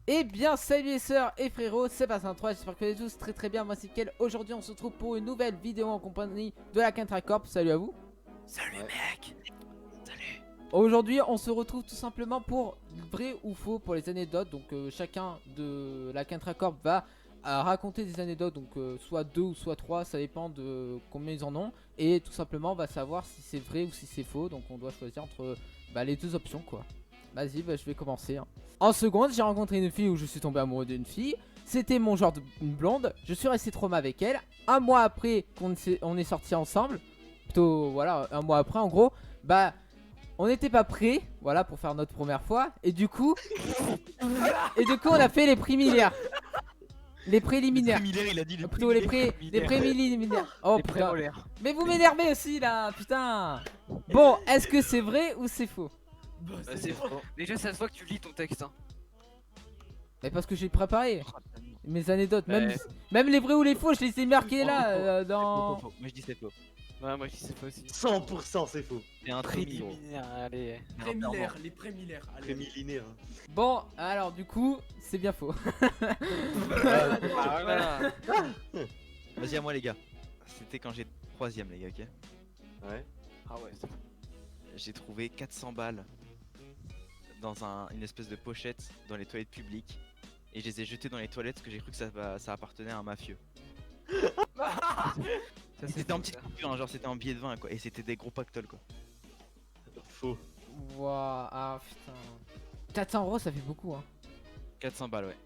Eh bien salut les sœurs et frérots, c'est Passant3, j'espère que vous allez tous très bien, moi c'est Kel. Aujourd'hui on se retrouve pour une nouvelle vidéo en compagnie de la Kentra Corp, salut à vous. Salut mec. Salut. Aujourd'hui on se retrouve tout simplement pour vrai ou faux pour les anecdotes. Donc chacun de la Kentra Corp va raconter des anecdotes, donc soit 2 ou soit 3, ça dépend de combien ils en ont. Et tout simplement on va savoir si c'est vrai ou si c'est faux, donc on doit choisir entre les deux options quoi. Vas-y, je vais commencer. En seconde, j'ai rencontré une fille où je suis tombé amoureux d'une fille. C'était mon genre de blonde. Je suis resté trauma avec elle. Un mois après on est sortis ensemble, plutôt voilà, un mois après en gros, on n'était pas prêts, voilà, pour faire notre première fois. Et du coup, on a fait les préliminaires. Les préliminaires. Il a dit les Plutôt les préliminaires. Oh putain. Mais vous m'énervez aussi là, putain. Bon, est-ce que c'est vrai ou c'est faux? Bah, c'est faux. Déjà ça se voit que tu lis ton texte hein. Mais parce que j'ai préparé mes anecdotes, même les vrais ou les faux, je les ai marqués là dans... Moi je dis c'est faux. Ouais moi je dis c'est faux aussi. 100% c'est faux. C'est un trémino. Allez. Prémilaire, les prémilaires. allez. Prémilinaire. Bon, alors du coup, c'est bien faux. Voilà. Vas-y à moi les gars. C'était quand j'étais 3ème les gars, ok. Ouais. Ah ouais. J'ai trouvé 400 balles dans une espèce de pochette dans les toilettes publiques. Et je les ai jetées dans les toilettes parce que j'ai cru que ça appartenait à un mafieux. C'était en petite coupure, hein, genre c'était en billet de 20 quoi. Et c'était des gros pactoles quoi. Faux. Waouh, ah putain. 400 € ça fait beaucoup hein. 400 balles ouais.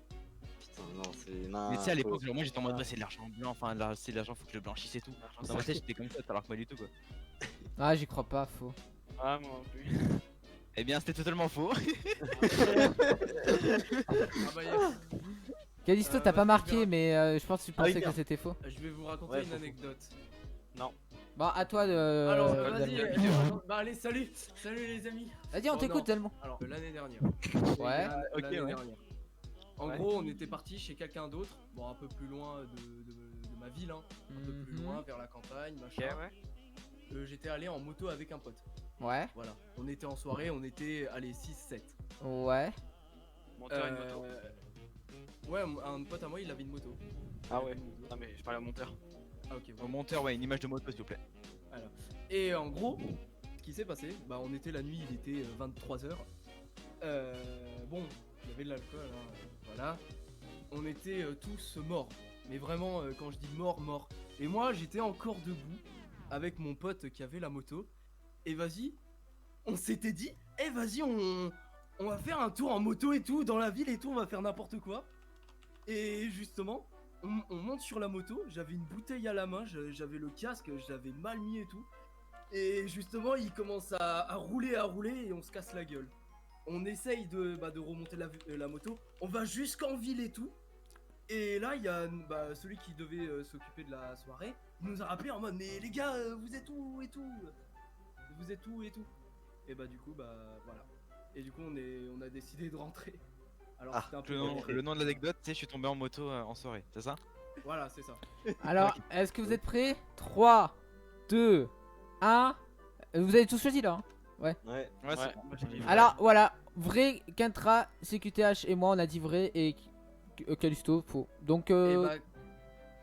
Putain, non, c'est. Mais tu sais à l'époque genre, moi j'étais en mode ouais, c'est de l'argent blanc, enfin c'est de l'argent, faut que je le blanchisse et tout. Dans ma tête j'étais comme ça alors que pas du tout quoi. Ah j'y crois pas, faux. Ah moi non plus. Eh bien c'était totalement faux. Ah bah, yes. Calisto t'as pas vas-y, marqué Vera. mais je pense que tu pensais oui, que bien. c'était faux. Je vais vous raconter Ouais, une faux. anecdote. Bon, à toi de... Alors, d'Albon. vas-y. Bah, allez, salut. Salut les amis. Vas-y, on Oh, t'écoute non. tellement. Alors, l'année dernière. Ouais. Ok, L'année ouais. dernière. En gros, on était parti chez quelqu'un d'autre. Bon, un peu plus loin de ma ville, hein. Un peu plus Mhm. loin, vers la campagne, Ok machin. ouais. J'étais allé en moto avec un pote. Ouais. Voilà. On était en soirée, on était, allez, 6-7. Ouais. Monteur et une moto. Ouais, un pote à moi, il avait une moto. Ah Il ouais. avait une moto. Non mais je parlais au monteur. Ah, ok. Au Bon. monteur ouais, une image de moto s'il vous plaît. Et en gros, ce qui s'est passé, on était la nuit, il était 23h. Bon, il y avait de l'alcool, hein, voilà. On était tous morts. Mais vraiment, quand je dis mort, mort. Et moi, j'étais encore debout avec mon pote qui avait la moto. Et vas-y, on s'était dit, vas-y, on va faire un tour en moto et tout, dans la ville et tout, on va faire n'importe quoi. Et justement, on monte sur la moto, j'avais une bouteille à la main, j'avais le casque, je l'avais mal mis et tout. Et justement, il commence à rouler et on se casse la gueule. On essaye de remonter la moto, on va jusqu'en ville et tout. Et là, il y a celui qui devait s'occuper de la soirée, il nous a rappelé en mode mais les gars, vous êtes où et tout? Vous êtes où et tout? Et du coup, voilà. Et du coup, on a décidé de rentrer. Alors, Ah, c'était un peu Le nom de l'anecdote, tu sais, je suis tombé en moto en soirée, c'est ça? Voilà, c'est ça. Alors, est-ce que vous êtes prêts? 3, 2, 1. Vous avez tous choisi là hein? Ouais. Ouais, Ouais. c'est Moi j'ai dit. Alors, voilà. Vrai, Kentra, CQTH et moi, on a dit vrai et Calisto, faux. Donc,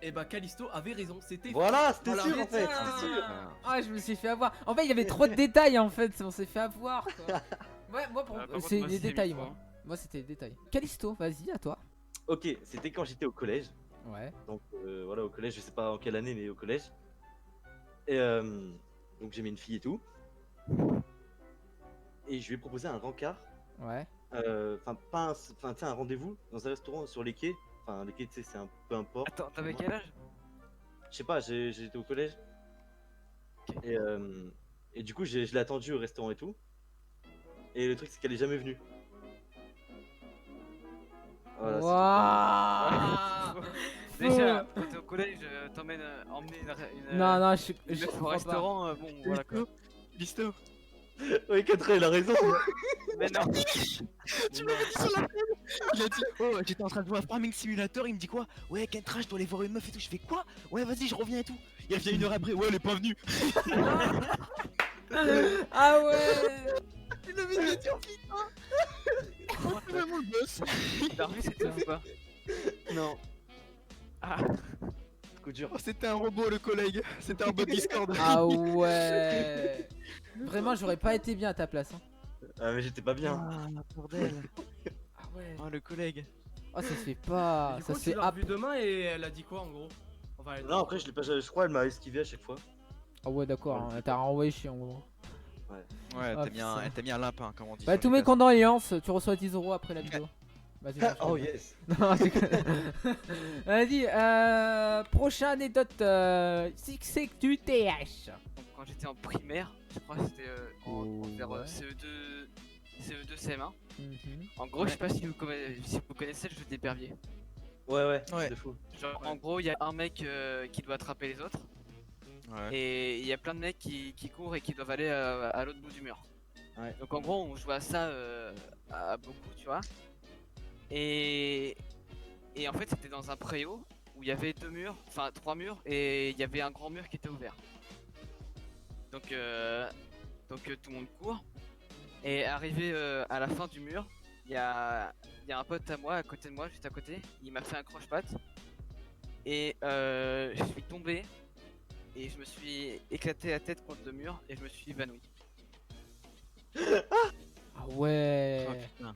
Et Callisto avait raison, c'était Voilà, c'était Voilà. sûr en fait. Putain. C'était sûr. Ah, je me suis fait avoir. En fait, il y avait trop de détails en fait. On s'est fait avoir quoi. Ouais, moi, Par contre, c'est moi, les c'est détails, huit fois, moi. hein. Moi, c'était les détails. Calisto, vas-y, à toi. Ok, c'était quand j'étais au collège. Ouais. Donc voilà, au collège, je sais pas en quelle année, mais au collège. Et donc j'aimais une fille et tout. Et je lui ai proposé un rencard. Ouais. Enfin, tu sais, un rendez-vous dans un restaurant sur les quais. Enfin, les quais, tu sais, c'est un peu un port. Attends, t'avais quel âge? Je sais pas, j'étais au collège. Ok. Et du coup, je l'ai attendu au restaurant et tout. Et le truc, c'est qu'elle est jamais venue. Voilà, Waouh. Déjà, quand t'es au collège, t'emmènes emmener une Non, non, une je meuf au crois pas. restaurant, bon voilà quoi. Listo. c'est tout. Oui, Catherine, il a raison. Mais non. Tu m'avais dit sur la peine. Il a dit oh j'étais en train de jouer à Farming Simulator, il me dit quoi? Ouais Kentra je dois aller voir une meuf et tout, je fais quoi? Ouais vas-y je reviens et tout. Il revient 1 heure après, ouais elle est pas venue. Ah ouais. Il avait dit oh putain. vraiment le boss. T'as revu cette ou pas? Non. Ah, Coup dur. Oh, c'était un robot le collègue. C'était un bot Discord. Ah ouais. Vraiment, j'aurais pas été bien à ta place. Hein. Ah, mais j'étais pas bien. Ah, bordel. Ah ouais. Oh, le collègue. Oh, ça se fait pas. Du Ça coup, se tu fait l'as hop. revu demain et elle a dit quoi en gros? Enfin, elle a dit Non, quoi après, je l'ai pas. Je crois elle m'a esquivé à chaque fois. Ah ouais, d'accord. Hein. T'as renvoyé chiant en gros. Ouais, Ah, elle t'a mis un lapin, comme on dit. Bah, sur tous les mes classes. condoléances. Tu reçois 10 € après la vidéo. Vas-y, enchaîne. Oh yes. Non, c'est quoi Vas-y, prochaine anecdote. C'est que tu TH. donc quand j'étais en primaire, je crois que c'était vers Ouais. CE2, CM1. Mhm. En gros, je sais pas si si vous connaissez le jeu d'épervier. Ouais, Ouais. de fou. Genre, en gros, il y a un mec qui doit attraper les autres. Ouais. Et il y a plein de mecs qui courent et qui doivent aller à l'autre bout du mur. Ouais. Donc en gros on joue à ça à beaucoup, tu vois. Et en fait c'était dans un préau où il y avait 2 murs, enfin 3 murs, et il y avait un grand mur qui était ouvert. Donc tout le monde court. Et arrivé à la fin du mur, il y a un pote à moi à côté de moi, juste à côté. Il m'a fait un croche-patte. Et je suis tombé. Et je me suis éclaté la tête contre le mur et je me suis évanoui. Ah ouais. Oh, putain.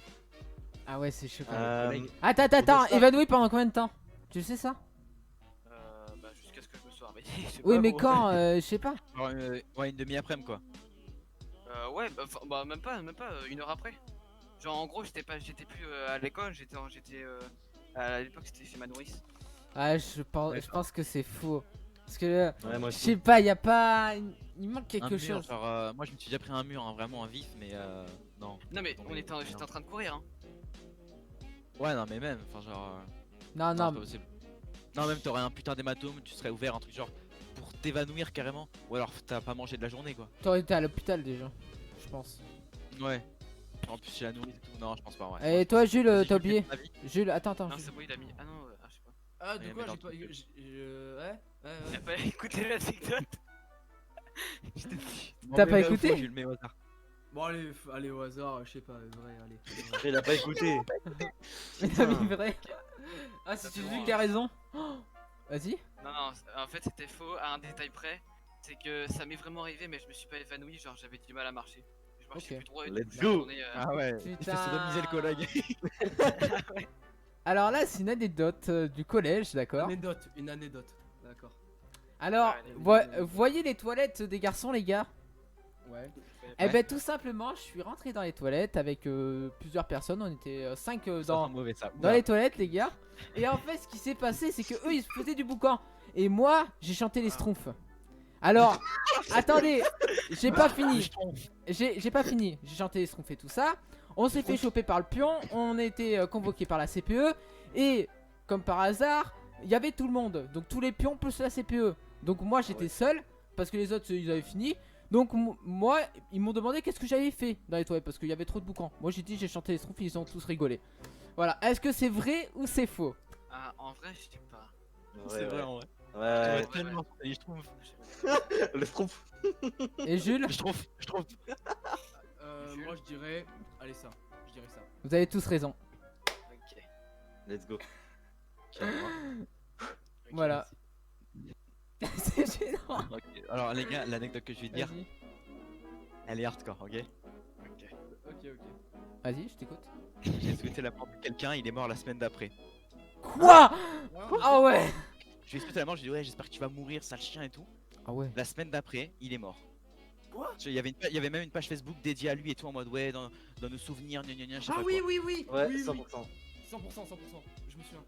Ah ouais, c'est choquant. Faut Attends, dire ça. évanoui pendant combien de temps? Tu sais ça? Bah jusqu'à ce que je me sois réveillé. je sais Oui, pas, mais gros. quand je sais pas. Genre, ouais, une demi-après-midi quoi. Ouais, bah même pas, 1 heure après. Genre en gros j'étais plus à l'école, à l'époque c'était chez ma nourrice. Ah, je pense que c'est faux. Parce que Ouais, moi je aussi. sais pas, y a pas. Il manque Un quelque mur, chose. genre, moi je me suis déjà pris un mur, hein, vraiment un vif, mais non. Non mais Tombé, j'étais en train de courir hein. Ouais, non, mais même, enfin, genre. Non, Non, non. c'est pas possible. Non, même t'aurais un putain d'hématome, tu serais ouvert, un truc genre pour t'évanouir carrément. Ou alors t'as pas mangé de la journée quoi. T'aurais été à l'hôpital déjà. Je pense. Ouais. En plus, chez la nourrice et tout. Non, je pense pas, ouais. Et toi, Jules, Vas-y, t'as Jules, oublié? ta vie. Jules, attends. Non Jules. c'est bon il a mis. Ah non, je sais pas. Ah, de Ouais, quoi mais j'ai dans pas. ton Ouais. Il a pas écouté l'anecdote. Bon, T'as mais pas ouais, au écouté fond, Jules, mais au hasard. Bon, allez au hasard, je sais pas, vrai, allez. Après, il a pas écouté. Mais t'as mis vrai. Ah, c'est Ça fait Jules loin. qui a raison. Oh, vas-y. Non, en fait c'était faux à un détail près. C'est que ça m'est vraiment arrivé, mais je me suis pas évanoui, genre j'avais du mal à marcher. Je marchais Ok. plus droit et Let's tout, je suis go. retourné, Ah ouais, il fait sodomiser le collègue. Alors là, c'est une anecdote du collège, d'accord? Une anecdote, d'accord. Alors, Ouais, voyez les toilettes des garçons, les gars? Ouais. Eh Ouais. ben, tout simplement, je suis rentré dans les toilettes avec plusieurs personnes. On était 5 Ça sent mauvais ça. dans les toilettes, les gars. Et en fait, ce qui s'est passé, c'est que eux, ils se faisaient du boucan. Et moi, j'ai chanté les schtroumpfs. Alors, attendez, j'ai pas fini. J'ai pas fini. J'ai chanté les schtroumpfs et tout ça. On s'est fait choper par le pion. On a été convoqué par la CPE. Et comme par hasard, il y avait tout le monde. Donc tous les pions plus la CPE. Donc moi, j'étais seul parce que les autres, ils avaient fini. Donc moi, ils m'ont demandé qu'est-ce que j'avais fait dans les toilettes parce qu'il y avait trop de boucans. Moi, j'ai dit j'ai chanté les schtroumpfs. Ils ont tous rigolé. Voilà. Est-ce que c'est vrai ou c'est faux? Ah, en vrai, je sais pas. C'est vrai en vrai. Ouais, Ouais, ouais. tellement. Et je trouve. le schtroumpf. Et Jules, Je trouve. Moi je dirais. Allez, ça. Je dirais ça. vous avez tous raison. Ok. Let's go. Ok, Voilà. C'est gênant. Ok, alors les gars, l'anecdote que je vais te dire, Vas-y, elle est hardcore, ok? Ok. vas-y, je t'écoute. J'ai souhaité la mort de quelqu'un, il est mort la semaine d'après. Quoi? Ah ouais. Je lui ai souhaité la mort, j'ai dit ouais, j'espère que tu vas mourir, sale chien et tout. Ah ouais. La semaine d'après, il est mort. Quoi? Il y avait même une page Facebook dédiée à lui et tout en mode ouais, dans nos souvenirs, gna gna gna, je sais Ah pas oui, quoi. oui. Ouais, oui, 100%. oui. 100%. Je me souviens.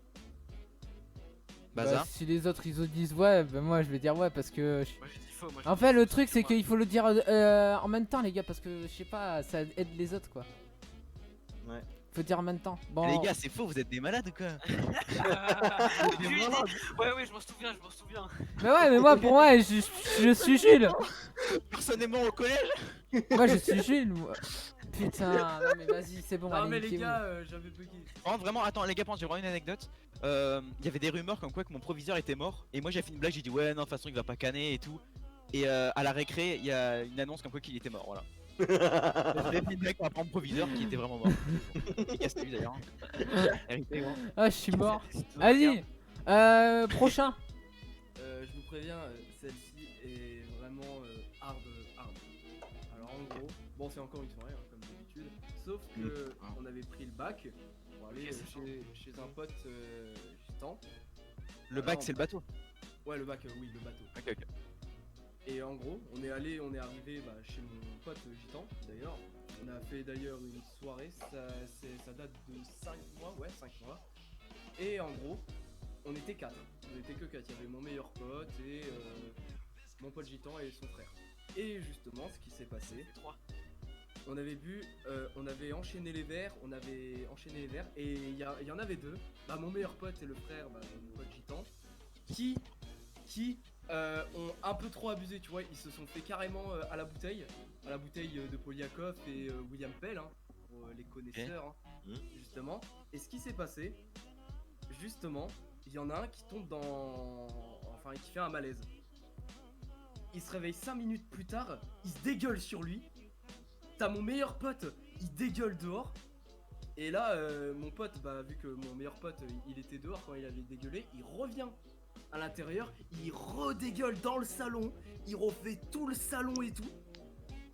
Bazar. Bah, si les autres ils disent ouais, bah moi je vais dire ouais parce que. Moi j'ai dit faux. Moi, En fait, le truc c'est qu'il faut le dire en même temps, les gars, parce que je sais pas, ça aide les autres quoi. Ouais. Faut dire en même temps. Bon. Les gars, c'est faux, vous êtes des malades ou quoi? Ouais, je m'en souviens. Mais ouais, mais moi pour moi, je suis Jules. Personne n'est mort au collège. Moi je suis Jules. Moi. Putain, non mais vas-y, c'est bon, Non, allez, mais les niquez-vous. gars, j'avais bugué. Vraiment, attends, les gars, j'ai vraiment une anecdote. Il y avait des rumeurs comme quoi que mon proviseur était mort. Et moi, j'ai fait une blague, j'ai dit ouais, non, de toute façon, il va pas canner et tout. Et à la récré, il y a une annonce comme quoi qu'il était mort, voilà. J'avais mis le mec en proviseur qui était vraiment mort. Il casse lui d'ailleurs. Hérité, gros. Ah, je suis mort. C'est tout, Vas-y, prochain. Je vous préviens, celle-ci est vraiment hard. Alors en gros, bon c'est encore une soirée hein, comme d'habitude, sauf que on avait pris le bac pour aller Ok, c'est chez un pote gitan. Le bac, c'est le bateau. Ouais le bac, oui le bateau. Ok, ok. Et en gros, on est arrivé chez mon pote gitan d'ailleurs. On a fait d'ailleurs une soirée, ça date de 5 mois, ouais 5 mois. Et en gros, on était 4. On était que 4. Il y avait mon meilleur pote et mon pote gitan et son frère. Et justement, ce qui s'est passé, 3. on avait bu, on avait enchaîné les verres, et il y en avait deux. Bah, mon meilleur pote et le frère, bah, mon pote gitan, qui ont un peu trop abusé, tu vois. Ils se sont fait carrément à la bouteille de Poliakov et William Pell, hein, pour les connaisseurs, hein, justement. Et ce qui s'est passé, justement, il y en a un qui tombe enfin, qui fait un malaise. Il se réveille 5 minutes plus tard, il se dégueule sur lui. T'as mon meilleur pote, il dégueule dehors. Et là, mon pote, bah, vu que mon meilleur pote, il était dehors quand il avait dégueulé, il revient à l'intérieur, il redégueule dans le salon, il refait tout le salon et tout.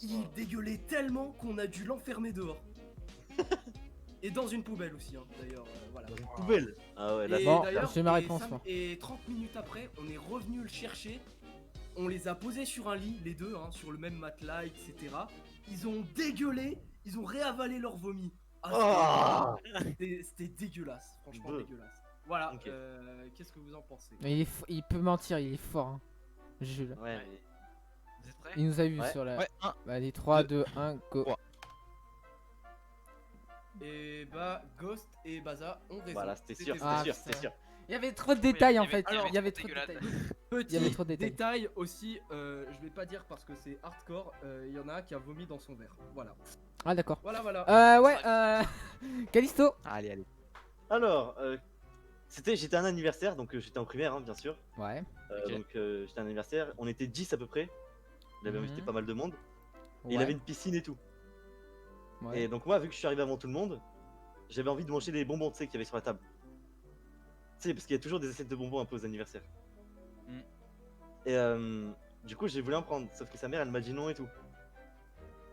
Il dégueulait tellement qu'on a dû l'enfermer dehors. Et dans une poubelle aussi, hein, d'ailleurs, voilà. Poubelle. Ah ouais, là, Et Bon, d'ailleurs, j'ai ma et réponse, cinq- moi. Et 30 minutes après, on est revenu le chercher. On les a posés sur un lit, les deux, hein, sur le même matelas, etc. Ils ont dégueulé, ils ont réavalé leur vomi. Ah, C'était dégueulasse, franchement Bleu. dégueulasse. Voilà, Ok. qu'est-ce que vous en pensez? Mais il peut mentir, il est fort. Hein. Jules. ouais, mais... Vous êtes prêts? Il nous a vu Ouais. sur la. Ouais, 1. Bah, allez, 3, 2, 1, go. Trois. Et bah, Ghost et Baza ont raison. Voilà, c'était sûr, Ah, c'était sûr, putain. c'était sûr. Il y avait trop de détails il y en avait- fait. il y avait trop de trop de détails. Petit Il y avait trop de détails. détail aussi, je vais pas dire parce que c'est hardcore, il y en a un qui a vomi dans son verre. Voilà. Ah, d'accord. Voilà. Ouais, Callisto. Allez, allez. Alors, j'étais à un anniversaire, donc j'étais en primaire, hein, bien sûr. Ouais. Ok. Donc j'étais à un anniversaire, on était 10 à peu près. Il avait invité Mhm. pas mal de monde. Et Ouais. il avait une piscine et tout. Ouais. Et donc moi, vu que je suis arrivé avant tout le monde, j'avais envie de manger les bonbons, tu sais, qu'il y avait sur la table. Tu sais, parce qu'il y a toujours des assiettes de bonbons un peu aux anniversaires. Mm. Et du coup, j'ai voulu en prendre, sauf que sa mère, elle m'a dit non et tout.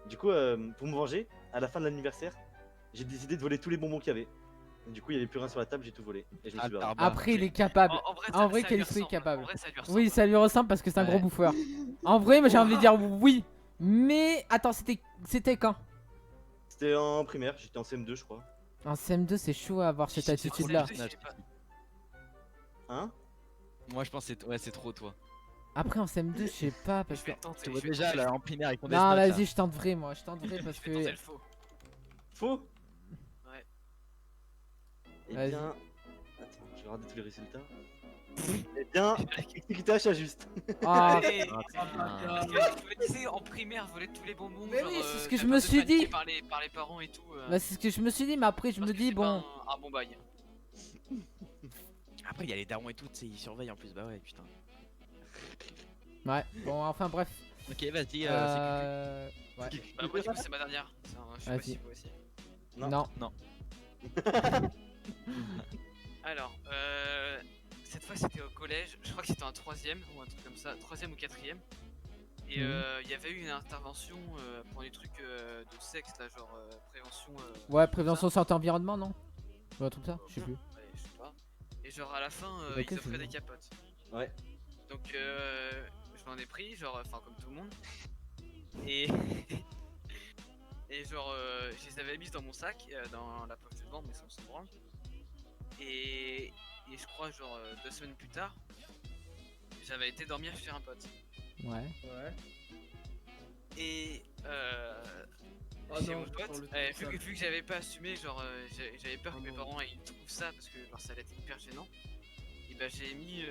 Du coup, pour me venger, à la fin de l'anniversaire, j'ai décidé de voler tous les bonbons qu'il y avait. Et du coup, il y avait plus rien sur la table, j'ai tout volé. Et je me suis barré. Ah, Après, il est capable. En vrai, ça lui Callisto est ressemble. capable. En vrai, ça lui ressemble. Oui, ça lui ressemble parce que c'est un gros Ouais. bouffeur. En vrai, moi j'ai envie de dire oui. Mais attends, c'était quand? C'était en primaire, j'étais en CM2, je crois. En CM2, c'est chaud à avoir cette C'est attitude là. trop je sais pas. Hein? Moi, je pense que c'est trop toi. Après, en CM2, je sais pas parce Je que. vais tenter. Tu vois je vais déjà tenter là le- en primaire avec mon Non, vas-y, je tente vrai, moi. Je tente vrai parce Je vais tenter que. le faux. Faux? Ouais. Eh Vas-y. bien... Attends, je vais regarder tous les résultats. Eh bien, XXH juste. Ah, Allez. Ah, Parce que je me disais en primaire voler tous les bonbons. Mais genre, oui, c'est ce que t'as je peur me de suis paniquer dit. par les parents et tout. bah, c'est ce que je me suis dit, mais après, je parce me que dis, c'est bon. pas un bon bail. Après, il y a les darons et tout, tu sais, ils surveillent en plus. Bah ouais, putain. Ouais, bon, enfin, bref. Ok, vas-y, Ouais. Bah, moi, du coup, c'est ma dernière. Ça, je sais pas Vas-y. si vous aussi. Non. Non. Alors, cette fois c'était au collège, je crois que c'était en 3ème ou un truc comme ça, 3ème ou 4ème. Et Mhm. il y avait eu une intervention pour des trucs de sexe, là, genre prévention. Ouais, prévention santé environnement, non? Ouais, un truc ça, je sais plus. Ouais, je sais pas. Et genre à la fin, Ok, ils c'est offraient des bon. capotes. Ouais. Donc je m'en ai pris, genre, enfin comme tout le monde. Et. Et genre, je les avais mises dans mon sac, dans la poche de devant, mais sans se branle. Et je crois, genre, 2 semaines plus tard, j'avais été dormir chez un pote. Ouais. Ouais. Et Oh chez non, mon je pote, sens le vu truc que, vu que j'avais pas assumé, genre, j'avais peur Oh que mes non. parents ils trouvent ça parce que genre, ça allait être hyper gênant. Et bah, j'ai mis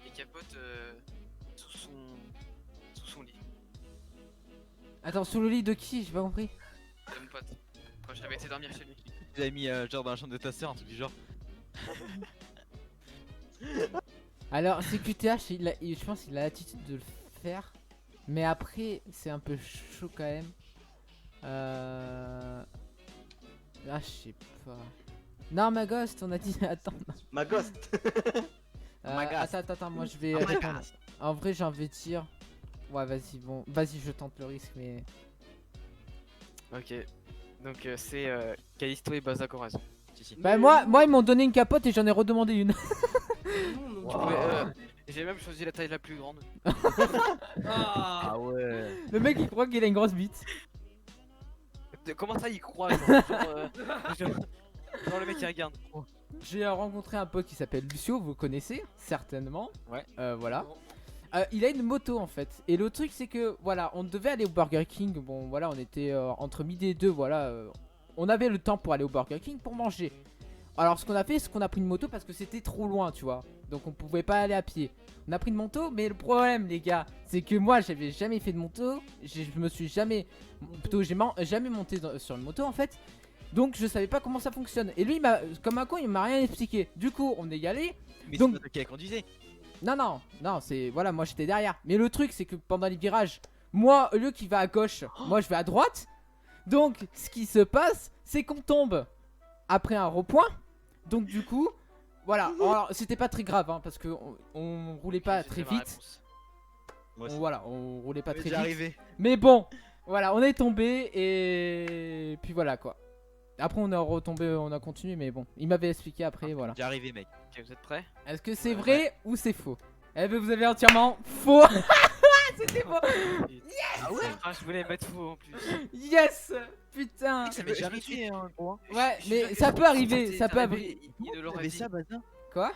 les capotes sous son lit, Attends, sous le lit de qui? J'ai pas compris. de mon pote, quand j'avais été dormir chez lui. tu l'as mis genre dans la chambre de ta soeur, un truc du genre. Alors, c'est QTH, je pense qu'il a l'attitude de le faire. Mais après, c'est un peu chaud quand même. Ah, je sais pas. Non, ma ghost, on a dit. Attends. Ma ghost. Attends, moi je vais Oh my répondre. God. En vrai, j'ai envie de dire. Ouais, vas-y, bon. Vas-y, je tente le risque, mais. Ok. Donc c'est Callisto et Baza qui ont raison. Si, si. Bah, moi, ils m'ont donné une capote et j'en ai redemandé une. Non, non, Ouais, j'ai même choisi la taille la plus grande. Ah, Ah ouais. Le mec, il croit qu'il a une grosse bite. Comment ça il croit genre, genre le mec il regarde. J'ai rencontré un pote qui s'appelle Lucio, vous connaissez certainement. Ouais. Voilà. Il a une moto en fait. Et le truc c'est que voilà, on devait aller au Burger King. Bon voilà, on était entre midi et 2, voilà. On avait le temps pour aller au Burger King pour manger. Alors ce qu'on a fait, c'est qu'on a pris une moto parce que c'était trop loin, tu vois. Donc on pouvait pas aller à pied. On a pris une moto, mais le problème les gars, c'est que moi j'avais jamais fait de moto. Je me suis jamais... Plutôt j'ai jamais monté sur une moto en fait. Donc je savais pas comment ça fonctionne. Et lui, il m'a, comme un con, il m'a rien expliqué. Du coup, on est y allé. Mais Donc- c'est pas toi qui a conduisé. Non, c'est... Voilà, moi j'étais derrière. Mais le truc, c'est que pendant les virages, moi, au lieu qu'il va à gauche, moi je vais à droite. Donc, ce qui se passe, c'est qu'on tombe après un repoint. Donc, du coup, voilà. Alors, c'était pas très grave, hein, parce que on roulait pas J'ai très ma vite. réponse. Moi aussi. Voilà, on roulait pas très Déjà vite. arrivé. Mais bon, voilà, on est tombé et puis voilà quoi. Après, on est retombé, on a continué, mais bon, il m'avait expliqué après, voilà. Déjà arrivé, mec. Ok, vous êtes prêts? Est-ce que c'est vrai ou c'est faux? Eh ben, vous avez entièrement faux. C'était faux. Ah ouais. Ah, je voulais mettre faux en plus. Yes. Putain. Ça m'est déjà arrivé, hein, gros. Ouais, Je suis mais sûr ça que peut si arriver, c'était ça peut arrivé, arriver. il ne l'aurait T'avais dit. ça, Bazin? Quoi?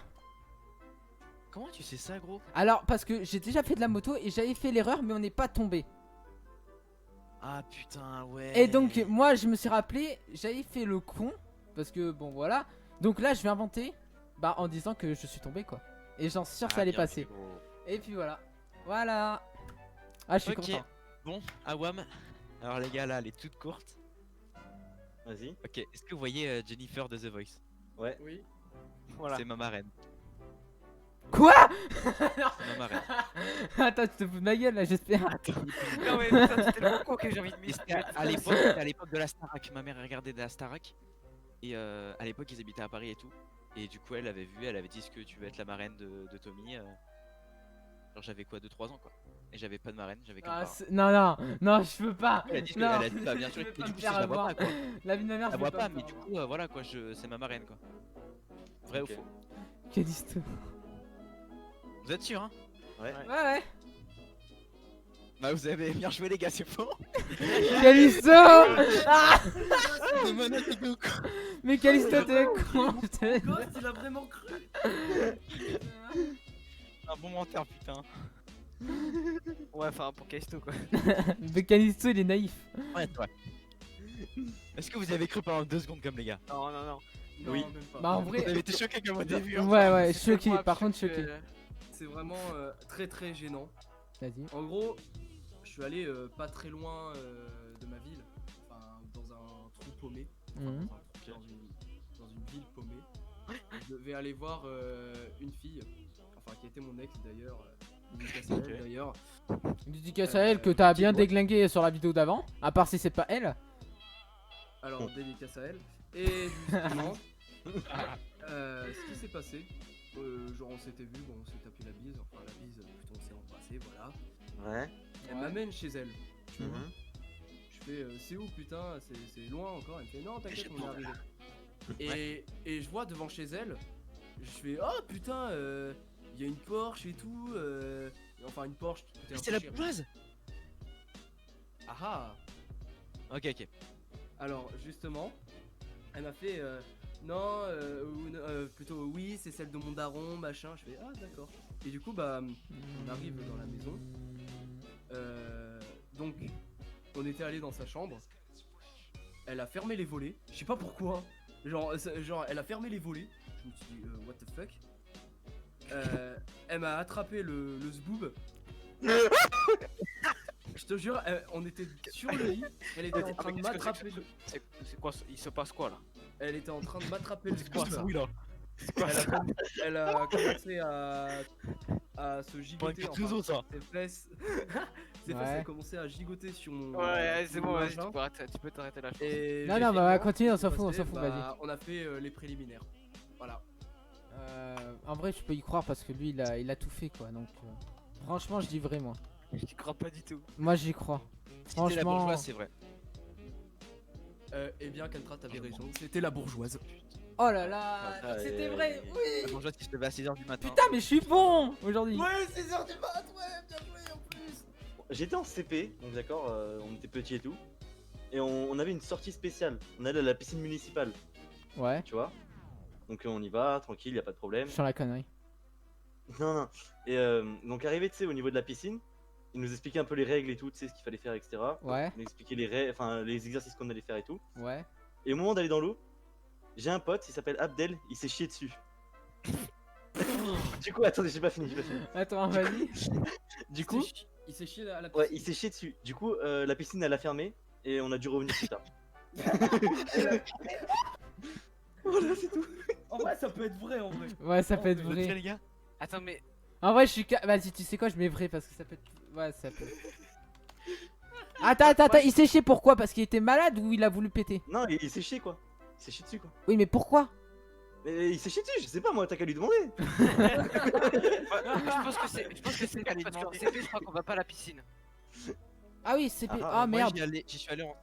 Comment tu sais ça, gros? Alors, parce que j'ai déjà fait de la moto et j'avais fait l'erreur, mais on n'est pas tombé. Ah putain, ouais. Et donc, moi, je me suis rappelé, j'avais fait le con. Parce que, bon, voilà. Donc là, je vais inventer, bah, en disant que je suis tombé, quoi. Et j'en suis sûr que ça allait passer. Et puis voilà. Voilà. Ah, je suis Ok. content. Bon, Awam. Alors les gars, là, elle est toute courte. Vas-y. Ok, est-ce que vous voyez Jennifer de The Voice? Ouais. oui. Voilà. C'est ma marraine. Quoi? C'est ma marraine. Attends, tu te fous de ma gueule là, j'espère. Non mais putain, c'était le con que j'ai envie de Et mettre. c'était à l'époque de la Starac. Ma mère regardait de la Starac. Et à l'époque, ils habitaient à Paris et tout. Et du coup, elle avait vu, elle avait dit: est-ce que tu veux être la marraine de Tommy? Genre, j'avais quoi, 2-3 ans quoi. Et j'avais pas de marraine, j'avais qu'un parent. Non, je peux pas. Elle a dit, Non, elle a dit bah bien je sûr. vais Et pas du me coup, faire je la vois avoir. pas quoi. La vie de ma mère, Je la je vois vais pas, me mais faire du avoir. coup, voilà quoi, c'est ma marraine quoi. Vrai ou Ok. faux? Quelle histoire. Vous êtes sûr hein? Ouais. Ouais. Bah vous avez bien joué les gars, c'est faux. Calisto. Ah, De menace de go, quoi. mais Calisto, t'es con. je te- Ghost, il a vraiment cru. Un bon menteur putain. Ouais, enfin pour Callisto quoi. Mais Calisto, il est naïf. Ouais toi. Est-ce que vous avez cru pendant 2 secondes comme les gars? Non. Non, Oui. même pas. Bah, en Vous vrai. avez été choqués comme au début hein. Ouais, C'est choqué. moi, Par parce contre, que, choqué. C'est vraiment très très gênant. Vas-y. En gros, je suis allé pas très loin de ma ville, enfin dans un trou paumé, Mhm. dans une ville paumée. Je devais aller voir une fille, enfin qui était mon ex d'ailleurs, dédicace à elle, d'ailleurs. Dédicace à elle que t'as bien petite boîte. déglingué sur la vidéo d'avant. À part si c'est pas elle. Alors dédicace à elle. Et justement, ce qui s'est passé, genre on s'était vu, bon on s'est tapé la bise, enfin la bise, plutôt on s'est embrassé, voilà. Ouais. Elle m'amène chez elle. Mhm. Je fais c'est où putain, c'est loin encore. Elle me fait non t'inquiète on est arrivé. Et je vois devant chez elle, je fais oh putain il y a une Porsche et tout, enfin une Porsche. peut-être un C'est peu la chère. bourgeoise. Ah ah. Ok. Alors justement, elle m'a fait non plutôt oui c'est celle de mon daron machin. Je fais ah d'accord. Et du coup bah on arrive dans la maison. Donc on était allé dans sa chambre. Elle a fermé les volets. Je sais pas pourquoi. Genre elle a fermé les volets. Je me suis dit what the fuck. Elle m'a attrapé le zboob. Je te jure, on était sur le lit. Elle était en train de m'attraper. C'est quoi? Il se passe quoi là? Elle était en train de m'attraper le Quoi zboob. ça? Oui là. Elle a commencé à se gigoter Pas un ça. ses fesses. C'est Ouais. facile, a commencé à gigoter sur mon. Ouais, c'est sur bon, mon vas-y, machin. tu peux t'arrêter là. je pense. Et Non, j'ai non, fait bah quoi continue, on Qu'est-ce s'en qui fout, on s'est s'en passé fout, vas-y. Bah, on a fait les préliminaires. Voilà. En vrai, je peux y croire parce que lui, il a tout fait quoi. Donc, franchement, je dis vrai, moi. J'y crois pas du tout. Moi, j'y crois. Si c'était la Franchement. bourgeoise, c'est vrai. Eh bien, Kantra, t'avais raison. C'était la bourgeoise. Oh là là, Ah, c'était et- vrai, La oui. bourgeoise qui se levait à 6h du matin. Putain, mais je suis bon aujourd'hui. Ouais, 16h du mat, ouais, bien joué en plus. J'étais en CP, donc d'accord, on était petits et tout. Et on avait une sortie spéciale. On allait à la piscine municipale, Ouais, tu vois. Donc on y va, tranquille, y a pas de problème. je sens la connerie. Non, non. Et donc arrivé, tu sais, au niveau de la piscine, il nous expliquait un peu les règles et tout, tu sais, ce qu'il fallait faire, etc. Ouais. Il nous expliquait les règles, enfin les exercices qu'on allait faire et tout. Ouais. Et au moment d'aller dans l'eau, j'ai un pote, il s'appelle Abdel, il s'est chié dessus. Du coup, attendez, j'ai pas fini, j'ai pas fini. Attends, vas-y. Du coup, Il s'est chié à la piscine. ouais, il s'est chié dessus. Du coup, la piscine elle a fermé et on a dû revenir plus tard. Voilà, c'est tout. En vrai, ça peut être vrai en vrai. Ouais, ça peut être Vous êtes prêts, vrai. les gars? Attends, mais. En vrai, je suis. Vas-y, tu sais quoi, je mets vrai parce que ça peut être. Ouais, ça peut. Attends, il s'est chié pourquoi? Parce qu'il était malade ou il a voulu péter? Non, il s'est chié quoi. Il s'est chié dessus quoi. Oui, mais pourquoi? Mais il s'est chié dessus, je sais pas moi, t'as qu'à lui demander. Je pense que c'est Allez, parce qu'en demandez. CP, je crois qu'on va pas à la piscine. Ah oui, c'est. Ah, Ah Moi, merde. j'y suis allé en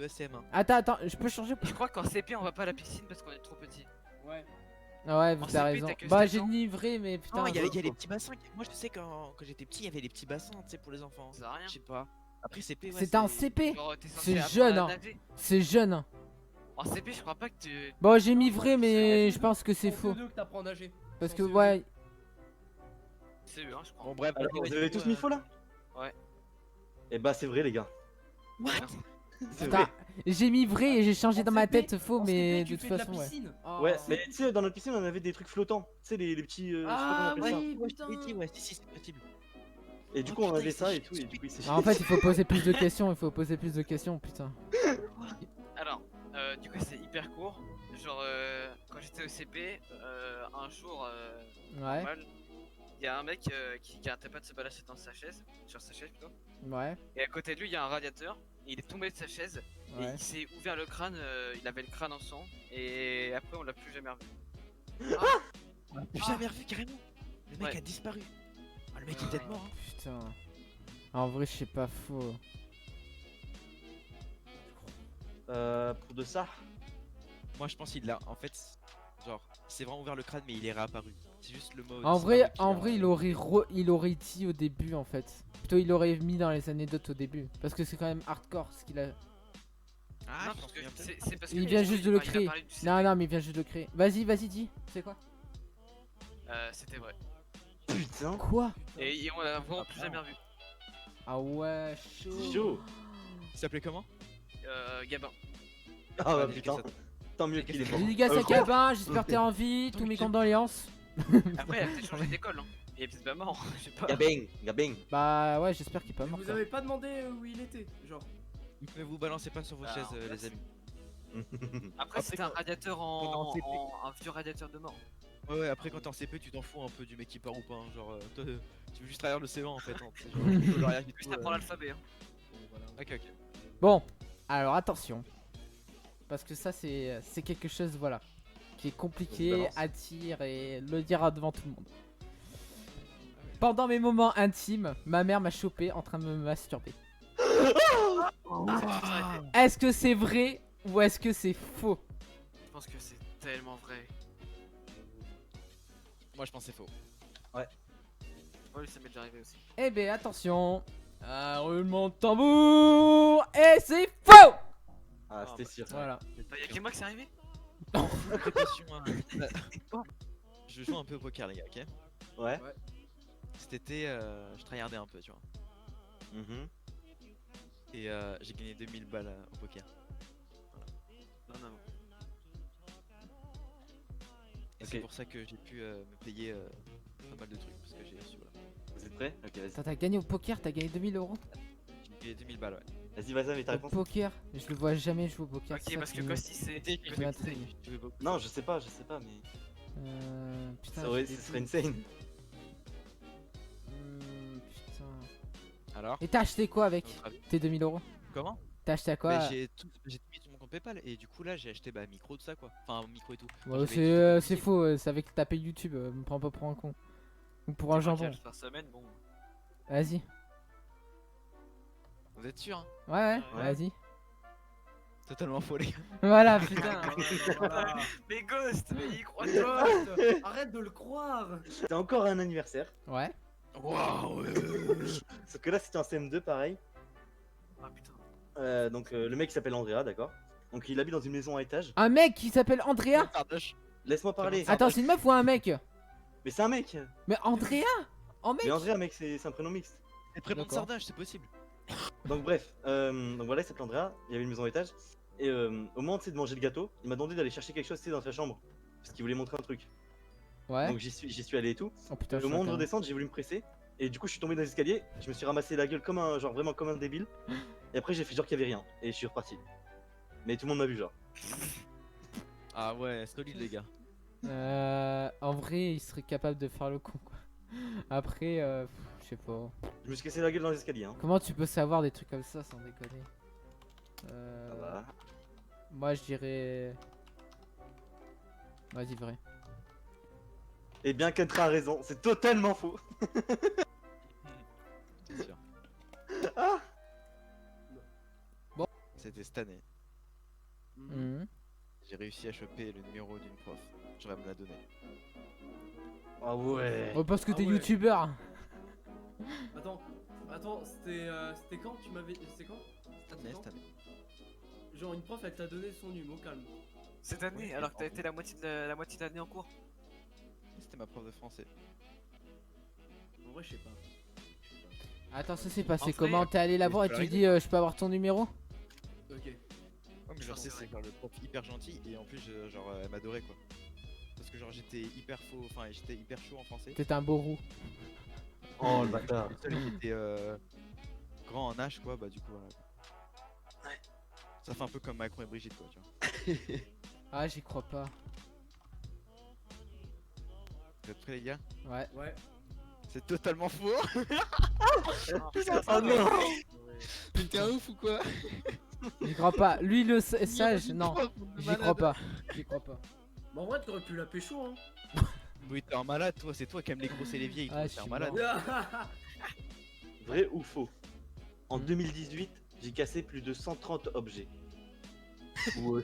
CM1. Attends, je peux changer? Je crois qu'en CP, on va pas à la piscine parce qu'on est trop petit. Ouais. Ah ouais, En t'as CP, raison. t'as que Bah, 7 j'ai ans. ni vrai, mais putain. Non, il y a les petits bassins. Moi, je sais quand j'étais petit, il y avait les petits bassins, tu sais, pour les enfants. Ça sert à rien. Je sais pas. Après, CP, ouais. C'était en CP. Genre, t'es censé C'est apprendre jeune, à hein. nager. C'est jeune. En CP, je crois pas que tu. Bon, j'ai mis vrai, mais je pense que c'est En faux. CE2 que t'apprends à nager. Parce En que, CE2. ouais. C'est eux, hein, je crois. Bon, bref, Alors, vas-y, vous vas-y, avez du tous coup, mis faux là? Ouais. Et bah c'est vrai les gars. C'est Putain, vrai. j'ai mis vrai et j'ai changé En dans ma CP, tête faux, en mais CP, tu de toute fais de la façon, ouais. piscine. Ouais, Oh. mais tu sais, dans notre piscine on avait des trucs flottants. Tu sais, les petits. je sais pas Ah comment on appelle oui, Ouais, je putain. t'ai dit, ouais, si, c'est possible. ça. Et du Oh, coup on putain, avait il ça s'est et chié tout, et dessus. du coup il s'est Ah, en chié fait, dessus. il faut poser plus de questions, il faut poser plus de questions, putain. Alors, du coup, c'est hyper court. Genre, quand j'étais au CP, un jour, Ouais, normal, il y a un mec qui arrêtait pas de se balancer dans sa chaise, sur sa chaise plutôt. ouais, Et à côté de lui, il y a un radiateur. Et il est tombé de sa chaise et ouais. il s'est ouvert le crâne. Il avait le crâne en sang. Et après, on l'a plus jamais revu. J'ai jamais revu carrément. Le mec Ouais. a disparu. Ah, le mec il est peut-être mort. Hein. Putain. En vrai, je sais pas faux. Pour de ça. Moi, je pense qu'il l'a. En fait, genre, il s'est vraiment ouvert le crâne, mais il est réapparu. C'est juste le mot. En disparu vrai, qui en l'a- vrai, il aurait dit au début, en fait. Plutôt, il aurait mis dans les anecdotes au début. Parce que c'est quand même hardcore ce qu'il a. Ah, non, je m'en parce que souviens plus. c'est parce que Il lui, vient juste de le il a créer. parlé du CP. Non, non, mais il vient juste de le créer. Vas-y, dis. C'est quoi? C'était vrai. Putain. Quoi? Et on l'a vraiment plus jamais revu. Ah ouais, chaud. Chaud. Il s'appelait comment? Gabin. Ah bah Vas-y, putain. qu'est-ce que Tant mieux qu'il est mort. Dédicace à quoi Cabin, j'espère que t'es en vie, tous mes condoléances. Après, il a peut-être changé d'école. Hein. Il est peut-être pas mort. Je sais pas. Gabing, gabing. Bah ouais, j'espère qu'il est pas mort. Vous quoi. avez pas demandé où il était, genre. Ne vous balancez pas sur vos Ah, chaises, en fait, les amis. Après, c'était un radiateur quand on CP. un vieux radiateur de mort. Ouais, ouais, après quand t'es en CP, tu t'en fous un peu du mec qui part ou pas. Hein. Genre, toi, tu veux juste trahir le CE1 en fait. Hein. C'est genre, tu peux rien du Plus tout, t'apprends l'alphabet. Hein. Voilà. Ok, ok. Bon, alors attention. Parce que ça, c'est quelque chose, voilà, qui est Vas-y, compliqué balance. à dire et le dire devant tout le monde. Pendant mes moments intimes, ma mère m'a chopé en train de me masturber. Est-ce que c'est vrai ou est-ce que c'est faux? Je pense que c'est tellement vrai. Moi je pense que c'est faux. Oui, ça m'est déjà arrivé aussi. Eh ben attention, un roulement de tambour et c'est faux. Ah, c'était sûr. Voilà. Y'a que moi que c'est arrivé? Préparation, hein. Je joue un peu au poker les gars, ok? Ouais. Cet été, je tryhardais un peu, tu vois. Mhm. Et j'ai gagné 2000 balles au poker. Non, non, non. Et Ok. c'est pour ça que j'ai pu me payer pas mal de trucs parce que j'ai reçu. Voilà. Vous êtes prêts? Ok, vas-y. Attends, t'as gagné au poker, t'as gagné 2000 €? J'ai gagné 2000 balles, ouais. Vas-y, vas-y, mais ta Au réponse. poker, je le vois jamais jouer au poker. c'est Ok, ça parce que qui me- Costi c'est. C'était, qui m'intrigue. je jouais beaucoup. Non, je sais pas, mais. Putain, Ça aurait- j'ai ce des serait doutes. insane. Putain. Alors Et t'as acheté quoi avec Notre avis. tes 2000 euros? Comment? T'as acheté à quoi? Bah, j'ai tout mis sur mon compte PayPal et du coup là j'ai acheté micro tout ça quoi. Enfin micro et tout. Ouais, J'avais c'est tout faux, c'est avec ta paye YouTube, me prends pas pour un con. Ou pour un jambon. Par semaine, bon. Vas-y. Vous êtes sûr hein? Ouais, Ouais. vas-y. Totalement faux les gars. Voilà, putain. Voilà. Mais Ghost, mais il croit Ghost, arrête de le croire. C'était encore un anniversaire. Ouais. Waouh. Sauf que là, c'était en CM2, pareil. Ah putain. Donc, le mec il s'appelle Andrea, d'accord. Donc, il habite dans une maison à étage. Un mec qui s'appelle Andrea? Laisse-moi parler. Attends, c'est une meuf ou un mec? Mais c'est un mec. Mais Andrea? En mec? Mais Andrea, mec, c'est un prénom mixte. C'est prénom de D'accord. sardage, c'est possible. Donc, bref. Donc, voilà, il s'appelle Andrea. Il y avait une maison à étage. Et au moment de manger le gâteau, il m'a demandé d'aller chercher quelque chose tu sais, dans sa chambre. Parce qu'il voulait montrer un truc. Ouais. Donc, j'y suis allé et tout. Oh putain, Et je au suis moment de un redescendre, j'ai voulu me presser. Et du coup, je suis tombé dans les escaliers. Je me suis ramassé la gueule comme un, genre vraiment comme un débile. Et après, j'ai fait genre qu'il y avait rien. Et je suis reparti. Mais tout le monde m'a vu, genre. Ah ouais, solide les gars. En vrai, il serait capable de faire le con quoi. Après, je sais pas. Je me suis cassé la gueule dans les escaliers, hein. Comment tu peux savoir des trucs comme ça sans déconner? Ça va. Moi je dirais. Vas-y, vrai. Et bien qu'Entra a raison, c'est totalement faux. C'est sûr. Ah C'était cette année. Mhm. J'ai réussi à choper le numéro d'une prof. J'aurais me la donner. Ah ouais. Oh, parce que Ah t'es ouais. youtubeur. Attends, c'était quand tu m'avais. C'était quand? Cette année, quand cette année. Genre une prof elle t'a donné son hume au calme. Cette année, alors que t'as été la moitié de l'année en cours. C'était ma prof de français. En vrai je sais pas. Attends, ça s'est passé En vrai, comment? T'es allé la mais voir et c'est tu lui arrivé. dis je peux avoir ton numéro? Ok. Ouais, mais genre, c'est genre le prof hyper gentil et en plus, genre, elle m'adorait quoi. Parce que genre, j'étais hyper faux, enfin, j'étais hyper chaud en français. T'es un beau roux. Oh le bâtard. Le seul qui était grand en âge quoi, bah du coup, voilà. Ouais. Ça fait un peu comme Macron et Brigitte quoi, tu vois. Ah, j'y crois pas. Vous êtes prêts les gars? Ouais. Ouais. C'est totalement faux. Oh non. T'es un ouf ou quoi? J'y crois pas. Lui, le sage, non. J'y crois pas. J'y crois pas. Bah en vrai t'aurais pu la pécho hein. Oui, t'es un malade toi, c'est toi qui aimes les grosses et les vieilles, Ah, toi, je t'es un suis malade. mort. Vrai ou faux? En Hmm. 2018, j'ai cassé plus de 130 objets. Ouais,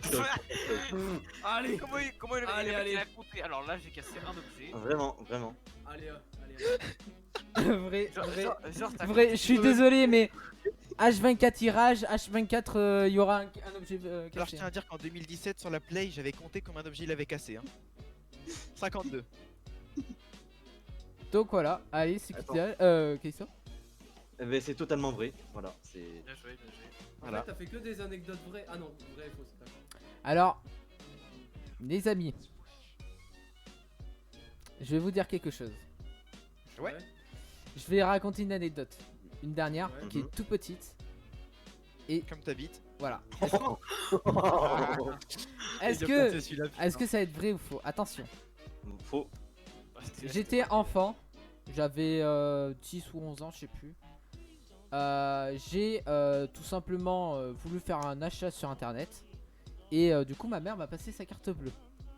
Allez. Comment il Allez, il allez. a compté? Alors là, j'ai cassé un objet. Vraiment, vraiment. Allez. Vrai, Genre, vrai. genre, t'as Vrai, compté je suis deux- désolé, mais H24 tirage, H24 il y aura un objet Alors je caché. tiens à dire qu'en 2017 sur la Play, j'avais compté combien d'objets il avait cassé. Hein. 52. Donc voilà, allez, c'est qui Attends. t'a question? Eh ben, c'est totalement vrai. Voilà, c'est. Bien joué, bien joué. En Voilà. fait t'as fait que des anecdotes vraies. Ah non, vrai et faux c'est d'accord. Alors, les amis, je vais vous dire quelque chose. Ouais. Je vais raconter une anecdote, une dernière Ouais. qui Mhm. est tout petite. Comme t'habites. Voilà. Est-ce Est-ce que ça va être vrai ou faux? Attention. Faux. Bah, c'était- J'étais enfant, j'avais 10 ou 11 ans, je sais plus. J'ai tout simplement voulu faire un achat sur internet. Et du coup, ma mère m'a passé sa carte bleue.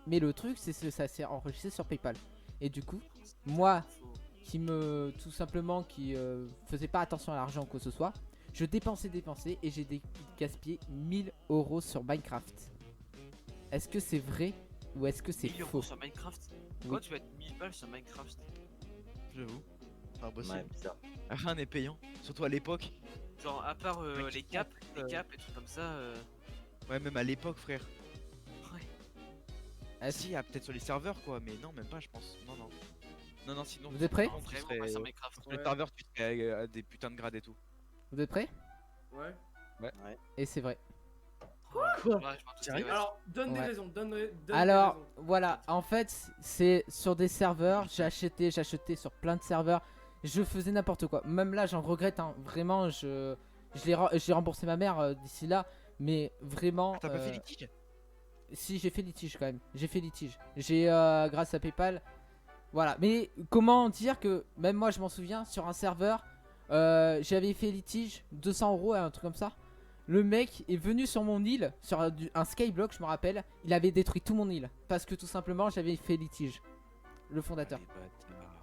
Mais le truc, c'est que ça s'est enregistré sur PayPal. Et du coup, moi qui tout simplement qui faisais pas attention à l'argent ou quoi que ce soit, je dépensais et j'ai gaspillé 1000 euros sur Minecraft. Est-ce que c'est vrai ou est-ce que c'est 1000 euros faux? sur Minecraft. Oui. Pourquoi tu vas être 1000 balles sur Minecraft? J'avoue. C'est impossible. Ouais, bizarre. Rien n'est payant. Surtout à l'époque. Genre, à part Mec, les caps et trucs comme ça. Ouais, même à l'époque, frère. Ouais. Est-ce- Si, ah, peut-être sur les serveurs quoi, mais non, même pas, je pense. Non, non. Non, non, sinon. Vous êtes prêts? En tu vrai, serais- on va sur Minecraft. Sur les Ouais. serveurs, tu serais à des putains de grades et tout. Vous êtes prêts? Ouais. Et c'est vrai. Quoi? Ouais, je m'en doutais, Sérieux ouais. Alors donne des Ouais. raisons, donne des Alors raisons. voilà, en fait c'est sur des serveurs, j'ai acheté sur plein de serveurs, je faisais n'importe quoi. Même là j'en regrette, hein. Vraiment j'ai remboursé ma mère d'ici là, mais vraiment... Ah, t'as pas fait litige? Si, j'ai fait litige quand même, j'ai fait litige. J'ai grâce à PayPal, voilà. Mais comment dire que même moi je m'en souviens, sur un serveur, J'avais fait litige 200 euros, un truc comme ça. Le mec est venu sur mon île, sur un skyblock, je me rappelle. Il avait détruit tout mon île parce que tout simplement j'avais fait litige. Le fondateur. Les bâtards.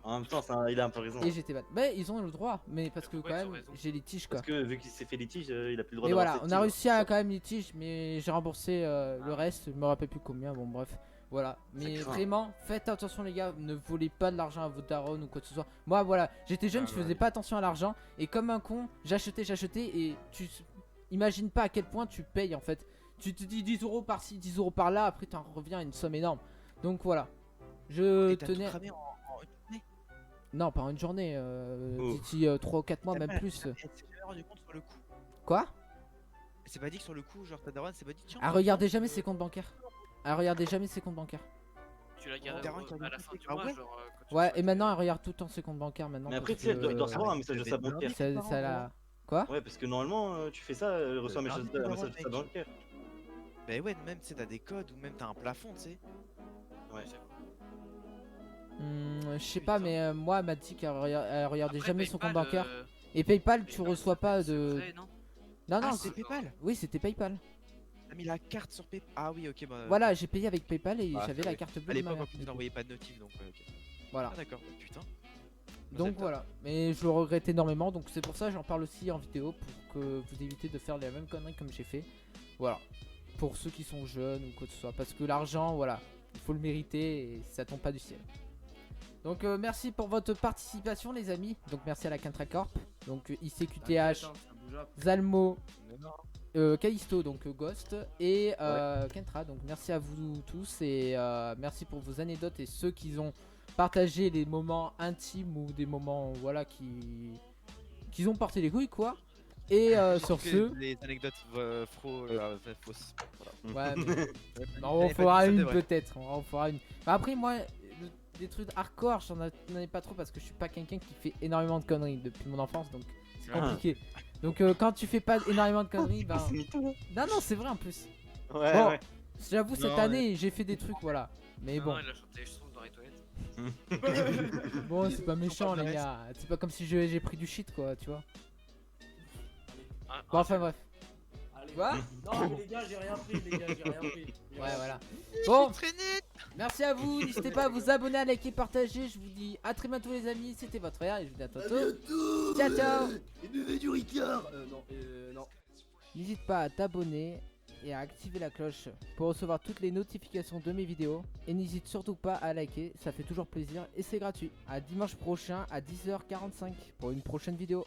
En même temps, il a un peu raison. Et j'étais ban. Mais ils ont le droit, mais parce que Ouais, quand ils ont même raison. j'ai litige quoi. Parce que vu qu'il s'est fait litige, il a plus le droit Et d'avoir voilà, cette on a île. réussi à quand même litige, mais j'ai remboursé le reste, je me rappelle plus combien, bon bref. Voilà, mais craint. vraiment, faites attention les gars, ne volez pas de l'argent à votre daronne ou quoi que ce soit. Moi voilà, j'étais jeune, Ah, je ouais. faisais pas attention à l'argent, et comme un con, j'achetais, et tu imagines pas à quel point tu payes en fait. Tu te dis 10 euros par-ci, 10 euros par-là, après t'en reviens à une somme énorme. Donc voilà, je Et t'as tout tenais... cramé en une journée. Non, pas en une journée, Oh. d'ici 3 ou 4 mois, T'as même pas- plus. Elle s'est jamais rendu compte sur le coup. Quoi? C'est pas dit que sur le coup, genre ta daronne, c'est pas dit tiens. Ah, regardez jamais ses comptes bancaires. Ah, regardez jamais ses comptes bancaires. Tu l'as gardé Daron qui a à la dit fin que- du ah mois, ouais genre. quand tu Ouais, fais- et maintenant elle regarde tout le temps ses comptes bancaires maintenant. Mais après, parce tu sais, elle doit que- recevoir un message de sa devait bancaire. demander. ça la... Quoi? Ouais, parce que normalement, tu fais ça, elle reçoit un message de sa bancaire. Bah ouais, même tu sais, t'as des codes ou même t'as un plafond, tu sais. Ouais. Je sais pas, mais moi elle m'a dit qu'elle elle regardait Après, jamais son compte PayPal, bancaire. Et PayPal, tu PayPal, reçois pas c'est de. vrai, non Non, non, Ah, c'est- c'est PayPal. oui, c'était PayPal. T'as mis la carte sur PayPal. Ah oui, ok, bah. Voilà, j'ai payé avec PayPal et Ah, j'avais c'est la vrai. carte À bleue de ma l'époque, mère. en plus, il n'envoyait pas de notif, donc ok. Voilà. Ah d'accord, putain. Donc voilà, mais je le regrette énormément, donc c'est pour ça que j'en parle aussi en vidéo pour que vous évitez de faire les mêmes conneries comme j'ai fait. Voilà, pour ceux qui sont jeunes ou quoi que ce soit, parce que l'argent, voilà, il faut le mériter et ça tombe pas du ciel. Donc merci pour votre participation les amis, donc merci à la Kentra Corp, donc ICQTH, Zalmo, Kalisto, donc Ghost et Kentra, donc merci à vous tous et merci pour vos anecdotes et ceux qui ont partagé des moments intimes ou des moments voilà qui ont porté les couilles quoi. Et sur ce, Les anecdotes fausses. ouais, Voilà. mais on en J'avais pas fera dit ça, une c'est vrai. peut-être, on en fera une. Bah, après moi des trucs hardcore j'en ai pas trop parce que je suis pas quelqu'un qui fait énormément de conneries depuis mon enfance donc c'est Ah. compliqué. Donc quand tu fais pas énormément de conneries ben C'est mytho, là. non c'est vrai en plus. Ouais, Bon, ouais. j'avoue cette Non, année j'ai fait des trucs voilà. Mais Non, bon, non, il a chanté les chansons dans les toilettes. bon c'est pas méchant pas les le gars. C'est pas comme si j'ai pris du shit quoi, tu vois. Un- Bon un enfin seul. bref. Allez. Quoi? Non, mais les gars, j'ai rien pris, les gars, j'ai rien pris. Ouais voilà. Bon, merci à vous, n'hésitez pas à vous abonner, à liker, partager. Je vous dis à très bientôt les amis, c'était votre frère et je vous dis à bientôt. Ciao ciao. Et buvez du Ricard. Non. N'hésite pas à t'abonner et à activer la cloche pour recevoir toutes les notifications de mes vidéos. Et n'hésite surtout pas à liker, ça fait toujours plaisir et c'est gratuit. À dimanche prochain à 10h45 pour une prochaine vidéo.